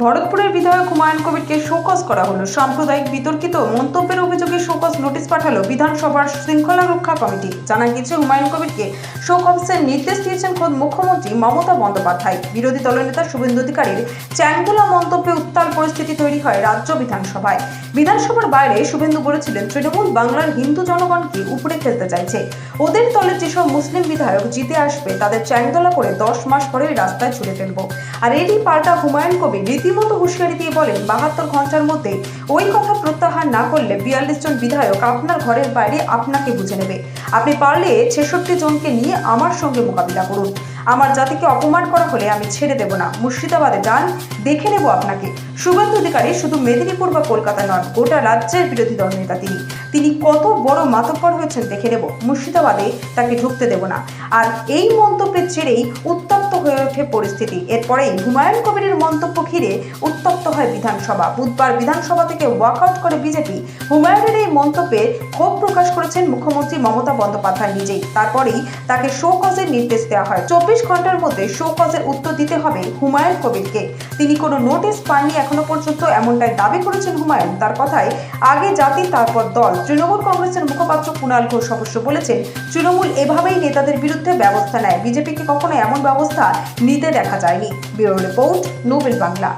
ভরতপুরের বিধায়ক হুমায়ুন কবিরকে শোকজ করা হলো। সাম্প্রদায়িক বিতর্কিত মন্তব্যের অভিযোগে শোকজ নোটিশ পাঠালো বিধানসভার শৃঙ্খলা রক্ষা কমিটি। জানা গিয়েছে, হুমায়ুন কবিরকে শোকজের নির্দেশ দিয়েছেন খোদ মুখ্যমন্ত্রী মমতা বন্দ্যোপাধ্যায়। বিরোধী দলনেতা শুভেন্দু অধিকারীর চ্যাংদোলা মন্তব্যে উত্তাল পরিস্থিতি তৈরি হয় রাজ্য বিধানসভায়। বিধানসভার বাইরে শুভেন্দু বলেছিলেন, তৃণমূল বাংলার হিন্দু জনগণকে উপরে ফেলতে চাইছে। ওদের দলে যেসব মুসলিম বিধায়ক জিতে আসবে তাদের চ্যাংদোলা করে 10 মাস পরে রাস্তায় ছুড়ে ফেলবো। আর এরই পাল্টা হুমায়ুন কবির রীতিমতো হুঁশিয়ারি দিয়ে বলেন, 72 ঘন্টার মধ্যে ওই কথা প্রত্যাহার না করলে 42 জন বিধায়ক আপনার ঘরের বাইরে আপনাকে বুঝে নেবে। আপনি পারলে 66 জনকে নিয়ে আমার সঙ্গে মোকাবিলা করুন। আমার জাতিকে অপমান করা হলে আমি ছেড়ে দেব না। মুর্শিদাবাদে যান, দেখে নেব আপনাকে। শুভেন্দু অধিকারী শুধু মেদিনীপুর বা কলকাতা নন, গোটা রাজ্যের বিরোধী দলনেতা তিনি কত বড় মাতব্বর হয়েছেন দেখে নেব। মুর্শিদাবাদে তাকে ঢুকতে দেব না। আর এই মন্তব্যের জেরেই উত্তপ্ত হয়ে ওঠে পরিস্থিতি। এরপরেই হুমায়ুন কবিরের মন্তব্য ঘিরে উত্তপ্ত হয় বিধানসভা। বুধবার বিধানসভা থেকে ওয়াকআউট করে বিজেপি। হুমায়ুনের এই মন্তব্যে ক্ষোভ প্রকাশ করেছেন মুখ্যমন্ত্রী মমতা বন্দ্যোপাধ্যায় নিজেই। তারপরেই তাকে শোকজের নির্দেশ দেওয়া হয়। 24 ঘন্টার মধ্যে শোকজের উত্তর দিতে হবে হুমায়ুন কবিরকে। তিনি কোনো নোটিশ পাননি এখনো পর্যন্ত, এমনটাই দাবি করেছেন হুমায়ুন। তার কথায়, আগে জাতি তারপর দল। তৃণমূল কংগ্রেসের মুখপাত্র কুণাল ঘোষ অবশ্য বলেছেন, তৃণমূল এভাবেই নেতাদের বিরুদ্ধে ব্যবস্থা নেয়। বিজেপিকে কখনো এমন ব্যবস্থা নিতে দেখা যায়নি। Bureau report, Nobel Bangla.